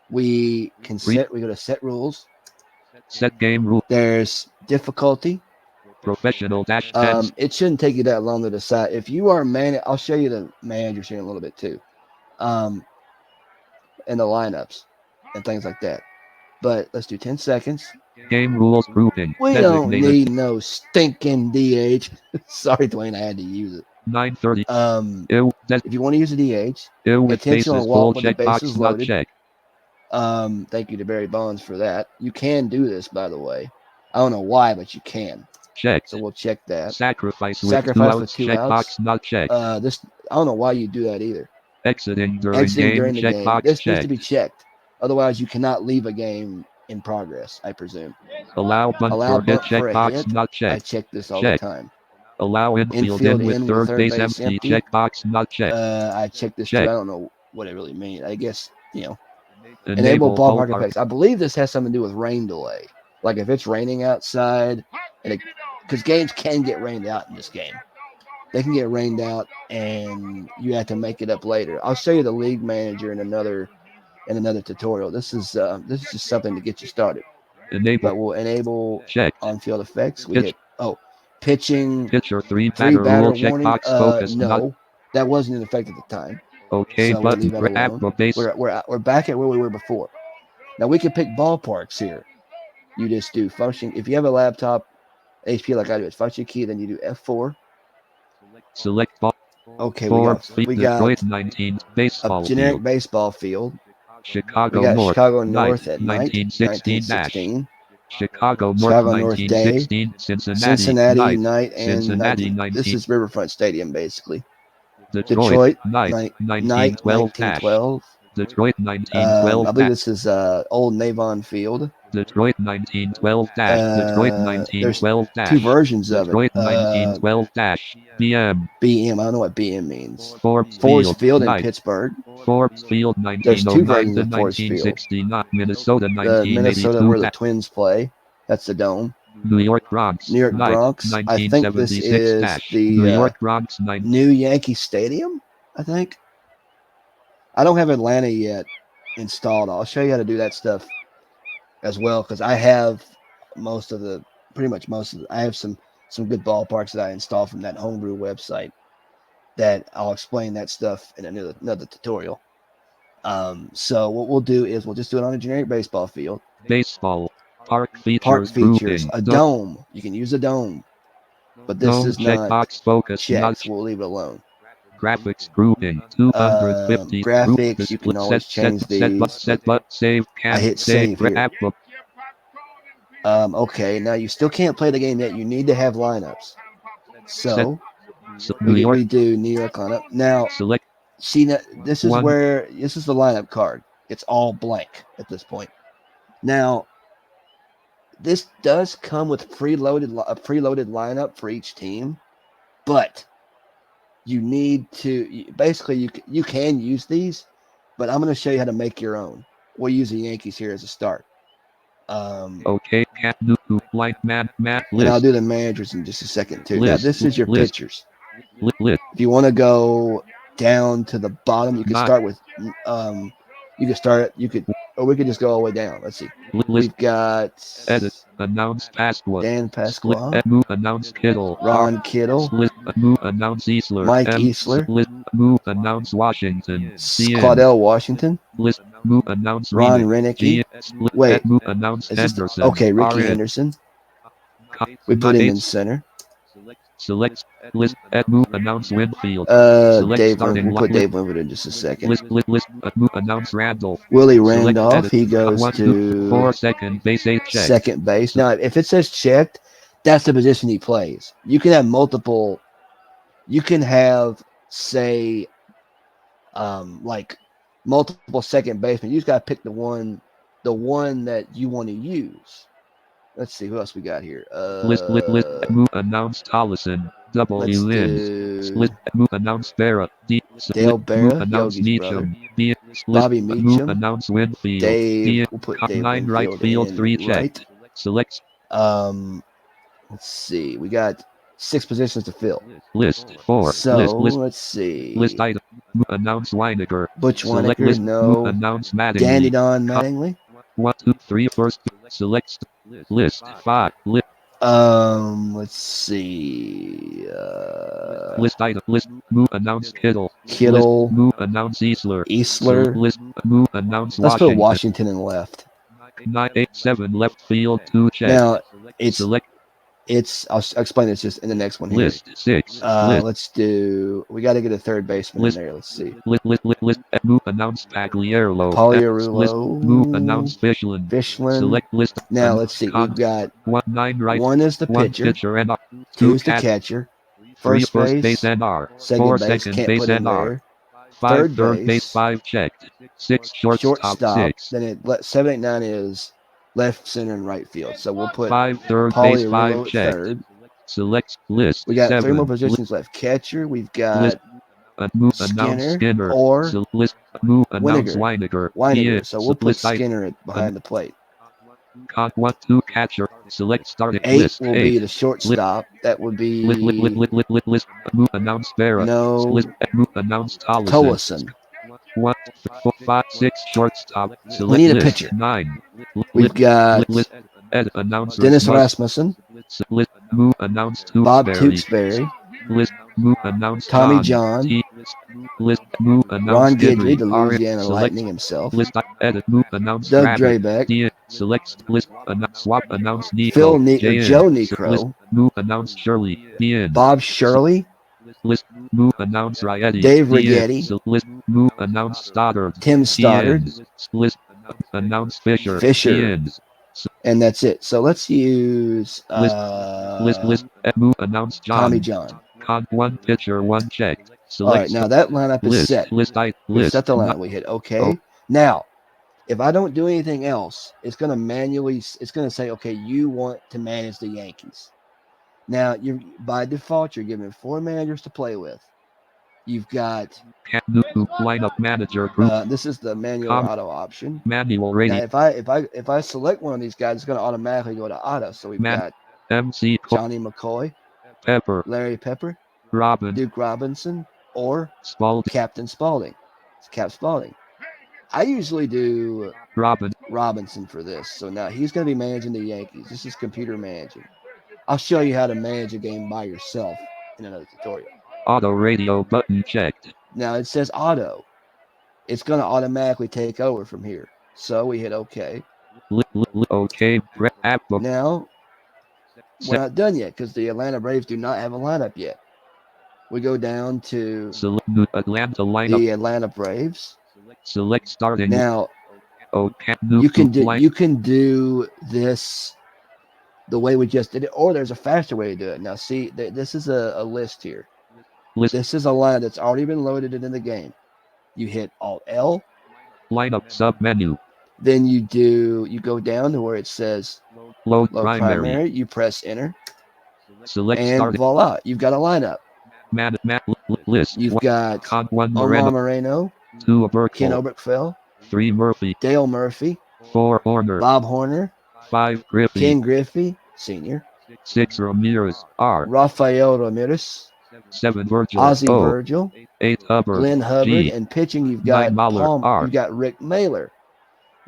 we can set. We go to set rules. Set game rule. There's difficulty. Professional dash 10. It shouldn't take you that long to decide. If you are I'll show you the managers here in a little bit too, and the lineups and things like that. But let's do 10 seconds. Game rules grouping. We don't need no stinking DH. Sorry, Dwayne, I had to use it. 9:30. If you want to use a DH, with attention on walk with the bases box, loaded. Check. Thank you to Barry Bonds for that. You can do this, by the way. I don't know why, but you can. Check. So we'll check that. Sacrifice with two outs. Box not checked. I don't know why you do that either. Exiting during the game. Box this checked. needs to be checked. Otherwise, you cannot leave a game in progress, I presume. Allow bunt for hit, check box not checked. I check this all the time. Allow infield in with third base empty, check box not checked. I check this too. I don't know what it really means. I guess, enable ballpark effects. I believe this has something to do with rain delay. Like if it's raining outside, because games can get rained out in this game. They can get rained out, and you have to make it up later. I'll show you the league manager in another tutorial. This is just something to get you started. But we'll enable on-field effects. We hit pitching. Pitcher three batter warning. Check box focus. No, that wasn't in effect at the time. Okay, so but we'll leave that alone. We're back at where we were before. Now we can pick ballparks here. You just do function. If you have a laptop HP like I do, it's function key. Then you do F4. Select ball. Okay, we got 19 baseball a generic field. baseball field. Chicago we got North. Chicago North at 1916. Chicago North. Chicago North day. Cincinnati night and Cincinnati 19. This is Riverfront Stadium basically. Detroit night 1912. Detroit 1912. I believe this is Old Navon Field. Detroit 1912 Detroit 1912 two versions of Detroit it. 1912 BM. BM. I don't know what BM means. Forbes Field in Pittsburgh. Forbes Field 1909 There's two versions of Forbes Field. 1969. Minnesota 1982. Minnesota where the Twins play. That's the dome. New York Bronx. I think this is the New York Bronx new Yankee Stadium. I think. I don't have Atlanta yet installed. I'll show you how to do that stuff as well because I have pretty much most of I have some good ballparks that I installed from that homebrew website that I'll explain that stuff in another tutorial. So what we'll do is we'll just do it on a generic baseball field. Baseball. Park features. A dome. You can use a dome. But this is not box focus. Check, so we'll leave it alone. Graphics grouping 250 graphics. You can always change these. Set but save. I hit save here. Okay, now you still can't play the game yet. You need to have lineups. So we do New York lineup. Now select. See, this is the lineup card. It's all blank at this point. Now, this does come with a preloaded lineup for each team, but you need to basically you can use these, but I'm going to show you how to make your own. We'll use the Yankees here as a start. Okay, cat new line man And I'll list do the managers in just a second too. Now this is your list pitchers. list If you want to go down to the bottom, you can Not- start with you could start you could or we could just go all the way down. Let's see. list We've got edit announce Pasqua Dan split Pasqua, move announce Kittle Ron Kittle, split move announce Easler Mike Easler, split move announce Washington Claudell Washington, list move announce Ron Renick Renicky. split Wait, move announce is this Henderson okay? Ricky RN Henderson. We put him in center. Select list move announce Winfield. Select Dave. starting We'll put list Dave Winwood in just a second. list move announce Randolph. Willie Select Randolph. edit He goes 1 2 to 4 second base 8 check. second base. Now, if it says checked, that's the position he plays. You can have multiple. You can have, say, like multiple second basemen. You just gotta pick the one that you want to use. Let's see who else we got here. List move announce Tollison. Double Let's Lins. do Move announce Barra. D Dale move Barra, announce Yogi's brother. Meacham. D Bobby move Meacham. announce Winfield. Dave. D We'll put Dave 9 right Winfield field in 3 right. checked. Select Let's see. We got 6 positions to fill. list 4 So list let's see. list item move announce Weinecker. Butch Select Weinecker, list move no. announce Danny Mattingly. Don Mattingly. 1 2 3 first select list 5 Let's see. list item list move announce Kittle. Kittle. List move announce Easler. Easler. List move announce Let's put Washington. Washington in left. 987 left field 2 check. Now Select I'll explain this just in the next one here. list 6 Let's do. We got to get a third baseman list in there. Let's see. list move announce Pagliarulo. Pagliarulo. Move announce Fishland. Fishland. Select list. Now let's see. We've got 1 9 right. one is the 1 pitcher, pitcher and 2 2 is the catch. catcher, 3 first first base base, and R. 4 second base second can't base put him and R. there. 5 Third third base base, 5 checked. 6 shortstop 6. Then 7, 8, 9 is left, center, and right field. So we'll put 5 third base 5 Pagliarulo at checked. third. Select list. We got 7 3 more positions left. Catcher, we've got move announce Skinner or list move announce Weinecker. Weinecker. So we'll put List Skinner behind the plate. 1 2 catcher. Select starting 8 list. will 8 be the shortstop. That would be list move announce Barra. no List move announce Tollison. 1 4 5 6 shortstop. Select We need a list. pitcher. 9 We've got list announce Dennis Rasmussen, list move announce Bob Tewksbury. Tewksbury, List move announce Tommy John, list move announce Ron Henry. Guidry, the Louisiana Lightning himself, List edit move announce Doug Rabbit. Drabeck, Select list swap announce Nico. Phil Joe List Necro, move announce Shirley. Bob Shirley, List move announce Rietti. Dave Righetti, List move announce Stoddard. Tim Stoddard, List announce Fisher. and that's it. So let's use list move announce John. Tommy John. 1 pitcher 1 check. All right, now that lineup is set. We set the lineup. We hit OK. Now, if I don't do anything else, it's going to say, okay, you want to manage the Yankees. Now, by default, you're given 4 managers to play with. You've got lineup manager group. This is the manual auto option. Manual rating. Now, if I select one of these guys, it's going to automatically go to auto. So we've got MC Johnny McCoy, Pepper, Larry Pepper, Duke Robinson, or Spalding. Captain Spalding. It's Cap Spalding. I usually do Robinson for this. So now he's going to be managing the Yankees. This is computer managing. I'll show you how to manage a game by yourself in another tutorial. Auto radio button checked. Now it says auto. It's going to automatically take over from here. So we hit OK. OK. Now, we're not done yet because the Atlanta Braves do not have a lineup yet. We go down to the Atlanta Braves. Select starting. Now, you can do this the way we just did it, or there's a faster way to do it. Now, see, this is a list here. This is a line that's already been loaded into the game. You hit Alt L, Lineup sub-menu. Then you go down to where it says Load load primary. primary. You press enter, Select and start. voila, you've got a lineup. List. You've got Con 1 Omar Moreno. Moreno, 2 Ken Oberkfell. Oberkfell, 3 Murphy. Dale Murphy, 4 Horner. Bob Horner, 5 Griffey. Ken Griffey Sr., 6 Ramirez. R. Rafael Ramirez, 7 Virgil. Ozzie O. Virgil, 8 Hubbard. Glenn Hubbard, G. and pitching you've 9 got Mahler. R. you've got Rick Mailer.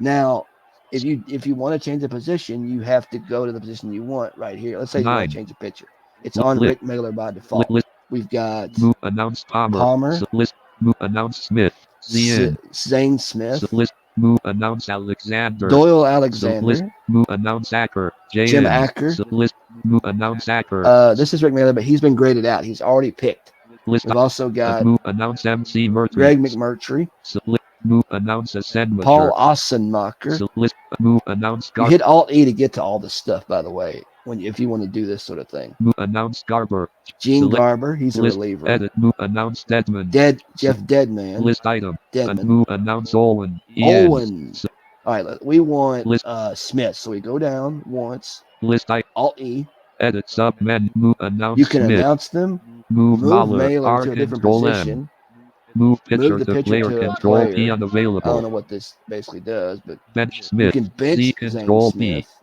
Now, if you want to change the position, you have to go to the position you want right here. Let's say you want 9. to change the pitcher. It's on List. Rick Mailer by default. List. We've got Move announce Palmer. Palmer, List. Move announce Smith. ZN. Zane Smith, List. Move announce Alexander. Doyle List. Alexander, Move announce Acker. Jim JN. Acker. List. Move announce Acker. This is Rick Mailer, but he's been graded out. He's already picked. List. We've also got Move announce MC Murtry. Greg McMurtry, List. Move announce Ascendmacher. Paul Ossenmacher. List. Move announce You hit Alt E to get to all this stuff, by the way, if you want to do this sort of thing. Move announce Garber. Gene Select. Garber, he's a List. reliever. Edit. Move announce Deadman. Jeff Deadman. List item. Deadman. Move announce Owen. Owen. All right, we want List. Smith. So we go down once. List item. Alt E. Edit submenu. Move announce You can Smith. announce them. Move Mahler. Mailer R to a different control position. M. Move pitcher Move the to pitcher player to a control P player. I don't know unavailable. what this basically does, but Bench you Smith. can bench C Zane control P. Smith.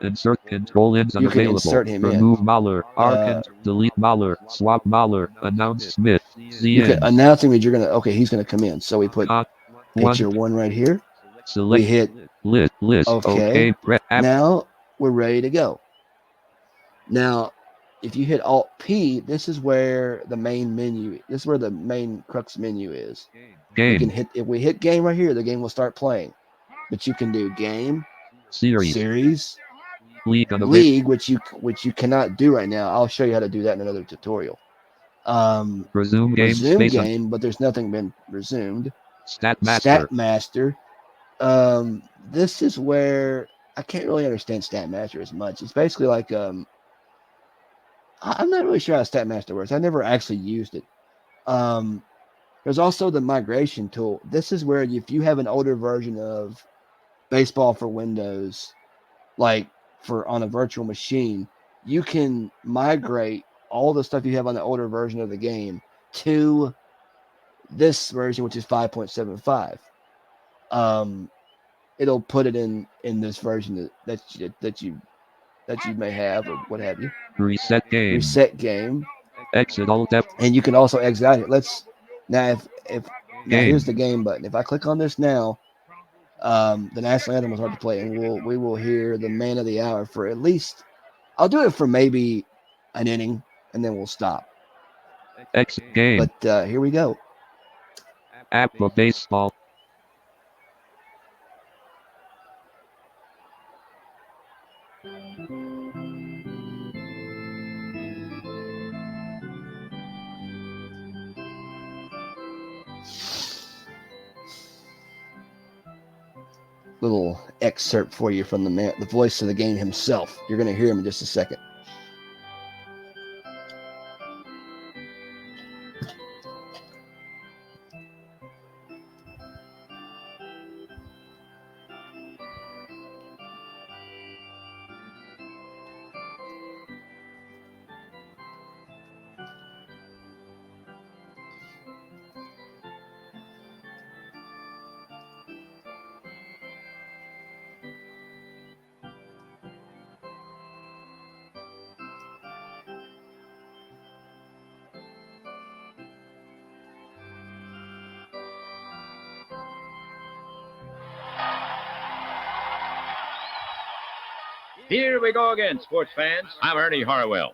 Insert control ins You can unavailable. insert him in. Remove Mahler. R Uh, delete Mahler. Swap Mahler. Announce Smith. Z You can N. announce him that you're gonna. Okay, he's gonna come in. So we put One. pitcher one right here. We Select hit list. Okay. Okay. Now we're ready to go. Now, if you hit Alt P, this is where the main menu. This is where the main crux menu is. We can Game. hit if we hit game right here, the game will start playing. But you can do game, Series. league, which you cannot do right now. I'll show you how to do that in another tutorial. Resume game. Resume Space game, but there's nothing been resumed. Stat master. Stat master. This is where I can't really understand Stat Master as much. It's basically like I'm not really sure how Stat Master works. I never actually used it. There's also the migration tool. This is where if you have an older version of Baseball for Windows, like on a virtual machine, you can migrate all the stuff you have on the older version of the game to this version, which is 5.75. It'll put it in this version that you may have or what have you. Reset game. Exit Alt F. And you can also exit out here. Now here's the game button. If I click on this now, the national anthem will start to play, and we will hear the man of the hour for at least. I'll do it for maybe an inning, and then we'll stop. Exit game. But here we go. APBA Baseball. Little excerpt for you from the voice of the game himself. You're going to hear him in just a second. Here we go again, sports fans. I'm Ernie Harwell.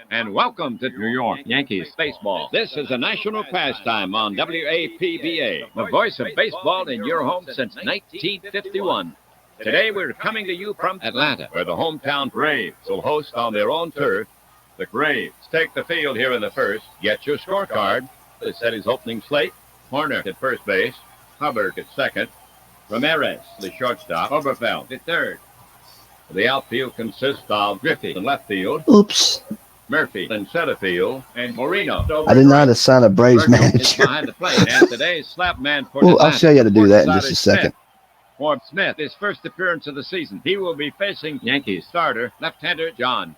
And welcome to New York Yankees baseball. This is a national pastime on WAPBA, the voice of baseball in your home since 1951. Today we're coming to you from Atlanta, where the hometown Braves will host on their own turf. The Braves take the field here in the first. Get your scorecard. They set his opening slate. Horner at first base. Hubbard at second. Ramirez, the shortstop. Oberfeld at third. The outfield consists of Griffey in left field. Oops. Murphy in center field, and Moreno. I did not assign a Braves Virgil is manager. behind the plate, and today's slap man for Well, I'll Atlanta, show you how to do that in short just a side is second. Smith. For Smith, his first appearance of the season, he will be facing Yankees starter, left-hander John.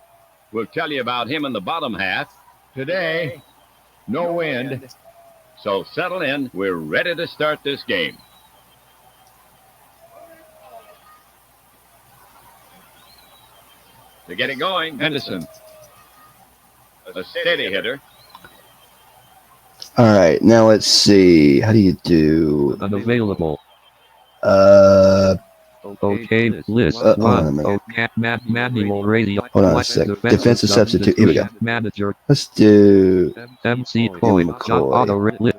We'll tell you about him in the bottom half. Today, no wind, so settle in. We're ready to start this game. To get it going, Henderson, a steady hitter. All right, now let's see. How do you do? Unavailable. Hold Okay, list on a one. minute. Okay, manual radio. Hold on a sec. Defensive substitute. Here we go. Manager. Let's do. MC Billy point. McCoy. Auto lit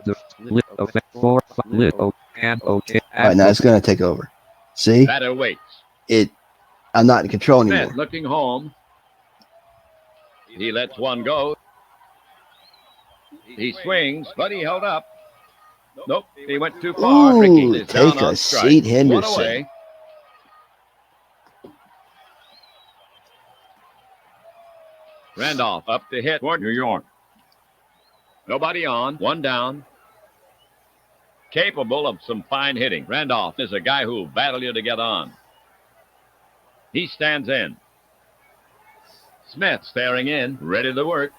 effect 4 lit and okay. All right, now it's going to take over. See, Batter waits. I'm not in control anymore. Smith looking home. He lets one go. He swings, but he held up. Nope, he went too far. Ooh, Ricky is down take on a strike. seat, One Henderson. away. Randolph up to hit for New York. Nobody on, one down. Capable of some fine hitting. Randolph is a guy who will battle you to get on. He stands in. Smith staring in, ready to work.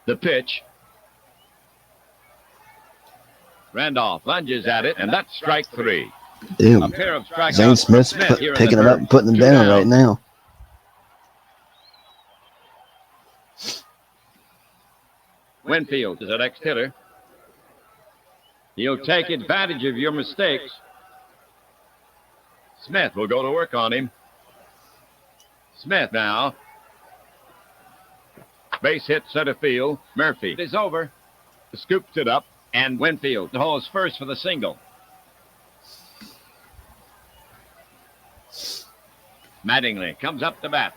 The pitch. Randolph lunges at it, and that's strike three. A Dude, pair of strikeouts Zane for Smith's Smith here in picking the them up first. and putting them Two down right now. Winfield is the next hitter. He'll take advantage of your mistakes. Smith will go to work on him. Smith now. Base hit center field. Murphy is over. Scoops it up. And Winfield holds first for the single. Mattingly comes up to bat.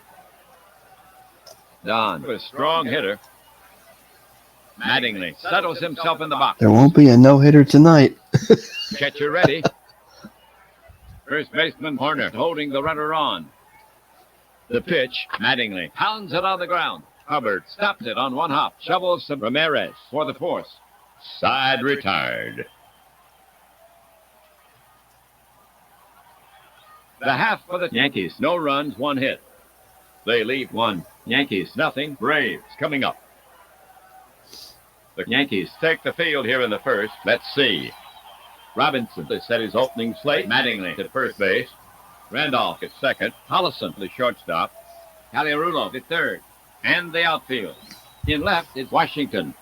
Don, a strong hitter. Mattingly settles himself in the box. There won't be a no-hitter tonight. Catcher ready. First baseman Horner holding the runner on. The pitch, Mattingly pounds it on the ground. Hubbard stops it on one hop. Shovels to Ramirez for the force. Side retired. The half for the Yankees. No runs, one hit. They leave one. Yankees, nothing. Braves coming up. The Yankees take the field here in the first. Let's see. Robinson to set his opening slate. Mattingly at first base. Randolph at second. Hollison the shortstop. Caliarulo at third. And the outfield. In left is Washington.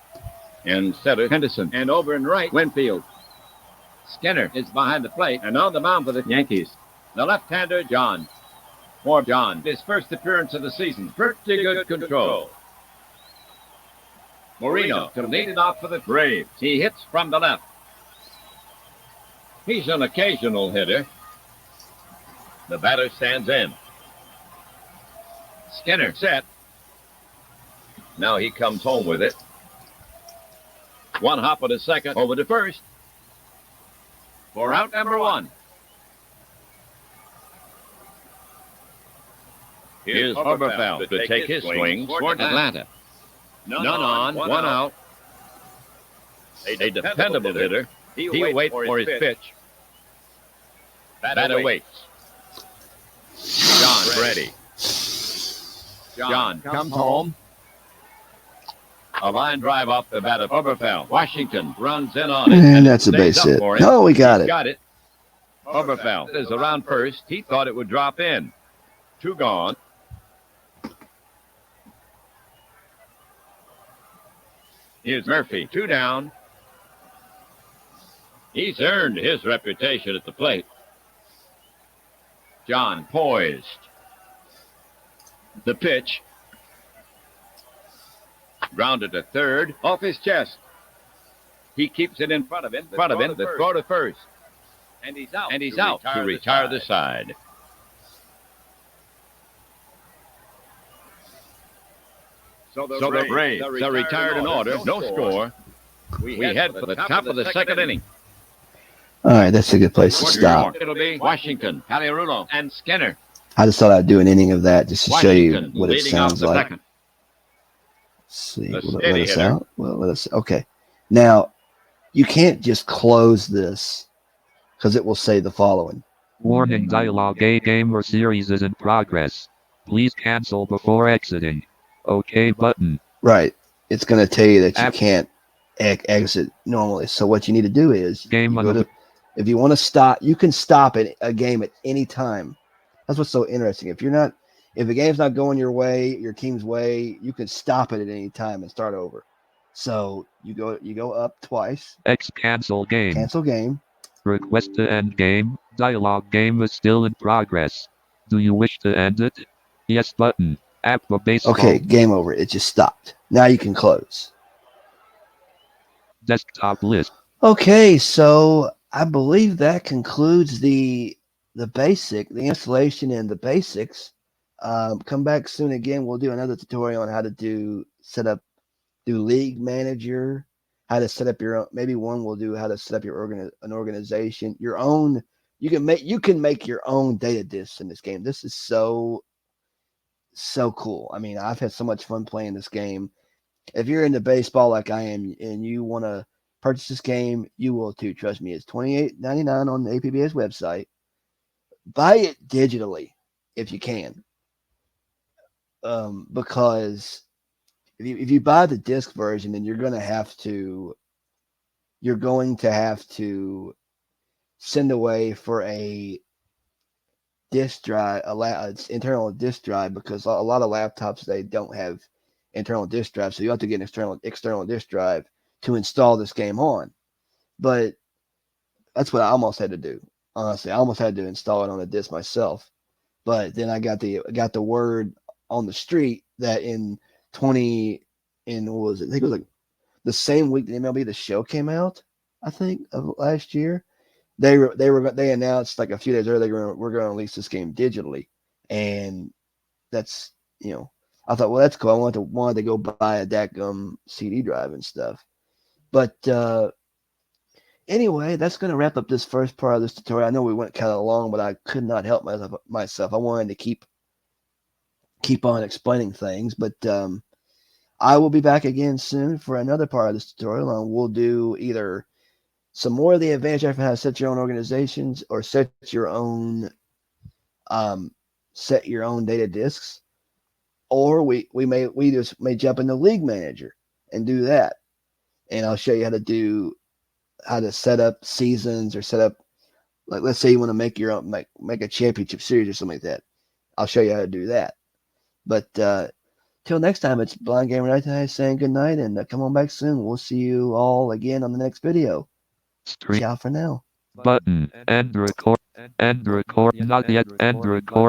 In center, Henderson. And over in right, Winfield. Skinner is behind the plate. And on the mound for the Yankees, the left-hander, John. For John, his first appearance of the season. Pretty good control. Moreno to lead it off for the Braves. He hits from the left. He's an occasional hitter. The batter stands in. Skinner set. Now he comes home with it. One hop to second, over to first. For out number one. Here's Oberfeld to take his swing toward Atlanta. None on, one out. A dependable hitter. He'll wait for his pitch. Batter waits. John ready. John comes home. A line drive off the bat of Oberfeld. Washington runs in on it. And that's a base hit. No, we got it. Got it. Oberfeld is around first. He thought it would drop in. Two gone. Here's Murphy. Two down. He's earned his reputation at the plate. John poised. The pitch. Grounded to third. Off his chest. He keeps it in front of him. The throw to first. And he's out to retire the side. So the Braves are retired in order. No score. We head for the top of the second inning. All right, that's a good place to stop. It'll be Washington, Caliarulo, and Skinner. I just thought I'd do an inning of that just to show you Washington what it leading off sounds the like. second. see. A Will it let steady us hitter. out? Will it let us? Okay. Now you can't just close this because it will say the following. Warning dialog. A game or series is in progress. Please cancel before exiting. OK button. Right. It's going to tell you that you App can't exit normally. So what you need to do is game you on go the to, if you want to stop, you can stop a game at any time. That's what's so interesting. If the game's not going your way, your team's way, you can stop it at any time and start over. So you go up twice, X cancel game. cancel game. Request to end game. Dialog. Game is still in progress. Do you wish to end it? Yes button. APBA Baseball. Okay, game over. It just stopped. Now you can close. Desktop list. Okay, so I believe that concludes the installation and the basics. Come back soon again. We'll do another tutorial on how to do league manager, how to set up your own. Maybe one will do how to set up an organization, your own. You can make your own data disks in this game. This is so cool. I mean, I've had so much fun playing this game. If you're into baseball like I am and you want to purchase this game, you will too. Trust me. It's $28.99 on the APBA's website. Buy it digitally if you can, because if you buy the disc version, then you're going to have to send away for a disk drive, internal disk drive, because a lot of laptops they don't have internal disk drive, so you have to get an external disk drive to install this game on. But that's what I almost had to do. Honestly, I almost had to install it on a disc myself. But then I got the word on the street that in 20 in what was it? I think it was like the same week the MLB The Show came out. I think of last year. They announced like a few days earlier we're going to release this game digitally, and that's I thought, well, that's cool. I wanted to go buy a DACGum CD drive and stuff. But anyway, that's going to wrap up this first part of this tutorial. I know we went kind of long, but I could not help myself. I wanted to keep on explaining things, but I will be back again soon for another part of this tutorial, and we'll do either some more of the advanced for how to set your own organizations or um, set your own data disks, or we just may jump into League Manager and do that, and I'll show you how to set up seasons or set up, like, let's say you want to make your own make a championship series or something like that. I'll show you how to do that. But till next time, it's Blind Gamer Night saying good night, and come on back soon. We'll see you all again on the next video. Ciao for now. Button. End record. End record. Not yet. End recording.